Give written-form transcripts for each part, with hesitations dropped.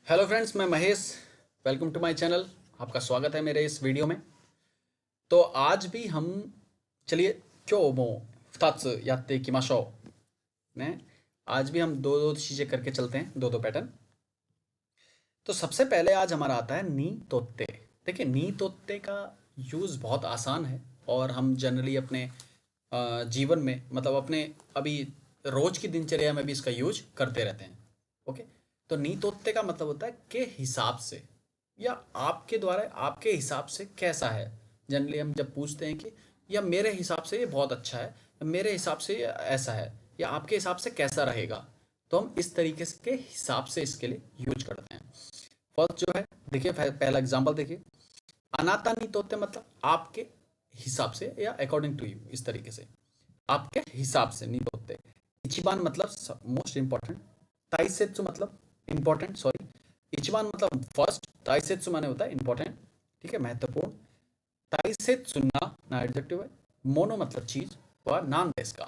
Hello friends, मैं Mahesh. Welcome to my channel. आपका स्वागत है मेरे इस वीडियो में। तो आज भी हम चलिए क्यों फुतात्स यात्ते किमाशो ने आज भी हम दो दो चीज़ें करके चलते हैं, दो दो पैटर्न। तो सबसे पहले आज हमारा आता है नी तोत्ते। देखिए, नी तोत्ते का यूज़ बहुत आसान है और हम जनरली अपने जीवन में, मतलब अपने अभी रोज की दिनचर्या में भी इसका यूज करते रहते हैं। ओके। तो नी तोत्ते का मतलब होता है के हिसाब से, या आपके द्वारा आपके हिसाब से कैसा है। जनरली हम जब पूछते हैं कि या मेरे हिसाब से ये बहुत अच्छा है, या मेरे हिसाब से ये ऐसा है, या आपके हिसाब से कैसा रहेगा, तो हम इस तरीके से के हिसाब से इसके लिए यूज करते हैं। फर्स्ट जो है, देखिए पहला एग्जांपल देखिए। अनाता नी तोते मतलब आपके हिसाब से या अकॉर्डिंग टू यू, इस तरीके से आपके हिसाब से नी तोते। इचिबान मतलब मोस्ट इंपॉर्टेंट। ताइसेत्सु मतलब इंपॉर्टेंट, सॉरी। इचिबान मतलब फर्स्ट, ताइसेत्सु माने होता है इंपॉर्टेंट, ठीक है, महत्वपूर्ण। ताइसेत्सु ना ना एडजेक्टिव है। मोनो मतलब चीज, और नान देश का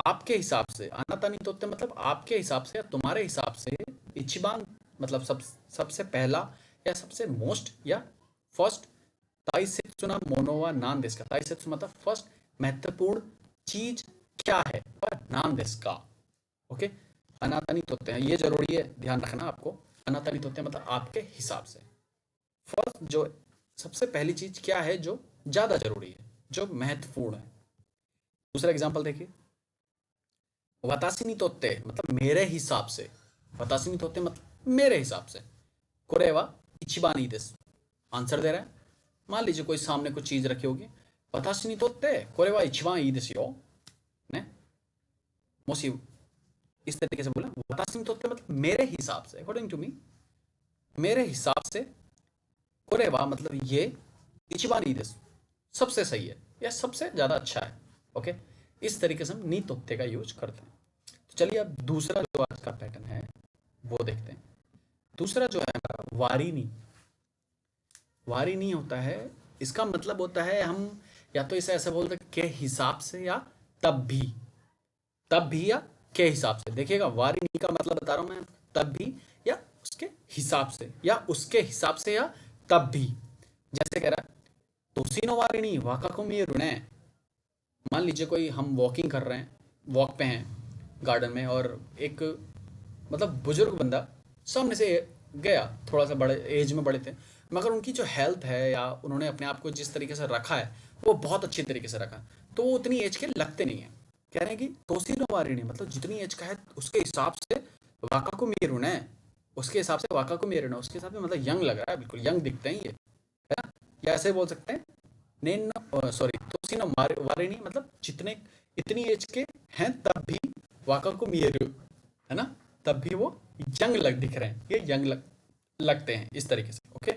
आपके हिसाब से। अनातानी तोते मतलब आपके हिसाब से या तुम्हारे हिसाब से। इचिबान मतलब सबसे पहला या सबसे मोस्ट या फर्स्ट। ताइसेत्सु ना मोनो वा नान देश का। ताइसेत्सु मतलब फर्स्ट, महत्वपूर्ण चीज क्या है, और नान देश का। ओके। अनातानी तोते हैं, ये जरूरी है ध्यान रखना आपको। अनातानी तोते मतलब आपके हिसाब से। फर्स्ट जो सबसे पहली चीज क्या है जो ज्यादा जरूरी है, जो महत्वपूर्ण है। दूसरा एग्जांपल देखिए। वतासी नी तोते मतलब मेरे हिसाब से। वतासी नी तोते मतलब मेरे हिसाब से। कोरेवा इचिबान ई देसु। आंसर दे रहा है। मान लीजिए कोई सामने कुछ चीज रखी होगी। वतासी नी तोते कोरेवा इचिबान ई देसु यो ने। मोशी इस तरीके से बोला। वतासी नी तोते मतलब मेरे हिसाब से, अकॉर्डिंग टू मी, मेरे हिसाब से। कोरेवा मतलब ये। इचिबान ई देसु सबसे सही है या सबसे ज्यादा अच्छा है। ओके। इस तरीके से हम नी तोते का यूज करते हैं। तो चलिए अब दूसरा जो आज का पैटर्न है वो देखते हैं। दूसरा जो है हमारा वारिनी। वारिनी होता है, इसका मतलब होता है हम या तो इसे ऐसे बोलते हैं के हिसाब से, या तब भी। तब भी या के हिसाब से। देखिएगा, वारिनी का मतलब बता रहा हूं मैं। तब भी या उसके हिसाब से, या उसके हिसाब से, या तब भी। जैसे कह रहा है तोसीनो वारिनी वाकाको मियेरु ने। मान लीजिए कोई हम वॉकिंग कर रहे हैं, वॉक पे हैं गार्डन में, और एक मतलब बुजुर्ग बंदा सामने से गया। थोड़ा सा बड़े एज में बड़े थे, मगर उनकी जो हेल्थ है या उन्होंने अपने आप को जिस तरीके से रखा है वो बहुत अच्छी तरीके से रखा, तो वो उतनी एज के लगते नहीं है। कह रहे हैं कि तोसीनो वारिनी मतलब जितनी एज का है उसके हिसाब से वाका को मीरुन है। उसके हिसाब से वाका को मीरुन है, उसके हिसाब से मतलब यंग लग रहा है, बिल्कुल यंग दिखते हैं ये, है ना। या ऐसे बोल सकते हैं नेन, सॉरी, तोसीनो वारिनी मतलब जितने इतनी एज के हैं तब भी वाका को मीरु, है ना, तब भी वो यंग दिख रहे हैं, ये लगते हैं इस तरीके से। ओके।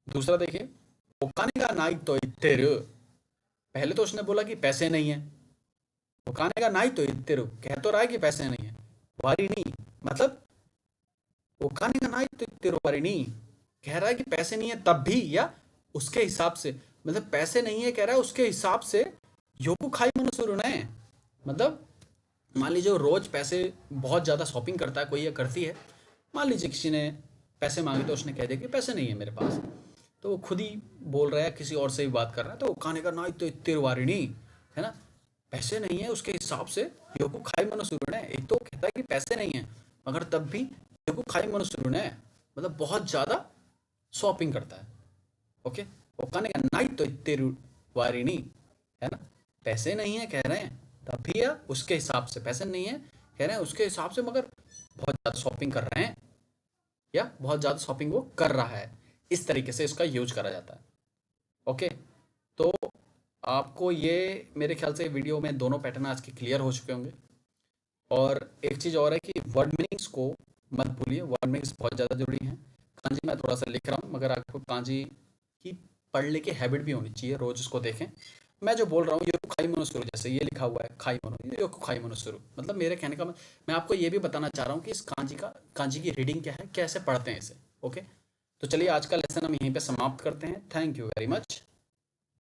दूसरा देखिए। ओकाने का नाई तो इत्तेरु। पहले तो उसने बोला कि पैसे नहीं है। ओकाने का नाई तो इत्तेरु कह तो रहा है कि पैसे नहीं है। वारी नहीं मतलब ओकाने का नाई तो इत्तेरु वारी नहीं कह रहा है कि पैसे नहीं है तब भी, या उसके हिसाब से। मतलब पैसे नहीं है कह रहा है उसके हिसाब से। योकु खाई मनो ने मतलब मान लीजिए वो रोज पैसे बहुत ज़्यादा शॉपिंग करता है, कोई ये करती है। मान लीजिए किसी ने पैसे मांगे तो उसने कह दिया कि पैसे नहीं है मेरे पास, तो वो खुद ही बोल रहा है, किसी और से भी बात कर रहा है, तो वो खाने का ना तो इतने वारिणी, है ना, पैसे नहीं है उसके हिसाब से। योको खाई मनो सुरुण है, एक तो कहता है कि पैसे नहीं है मगर तब भी योको खाई मनो सुरुण है, मतलब बहुत ज़्यादा शॉपिंग करता है। ओके। वो खाने का ना तो इतने वारिणी, है ना, पैसे नहीं है कह रहे हैं तब भी, या उसके हिसाब से पैसे नहीं है कह रहे हैं उसके हिसाब से, मगर बहुत ज़्यादा शॉपिंग कर रहे हैं, या बहुत ज़्यादा शॉपिंग वो कर रहा है। इस तरीके से इसका यूज करा जाता है। ओके। तो आपको ये मेरे ख्याल से वीडियो में दोनों पैटर्न आज के क्लियर हो चुके होंगे। और एक चीज़ और है कि वर्ड मीनिंग्स को मत भूलिए, वर्ड मीनिंग्स बहुत ज़्यादा जरूरी हैं। कांजी मैं थोड़ा सा लिख रहा हूँ, मगर आपको कांजी की पढ़ने की हैबिट भी होनी चाहिए, रोज उसको देखें। मैं जो बोल रहा हूँ योको खाई मोनोसुरु, जैसे ये लिखा हुआ है खाई मोनो, ये योको खाई मोनोसुरु, मतलब मेरे कहने का मैं आपको ये भी बताना चाह रहा हूँ कि इस कांजी की रीडिंग क्या है, कैसे पढ़ते हैं इसे। ओके। तो चलिए आज का लेसन हम यहीं पे समाप्त करते हैं। Thank you very much.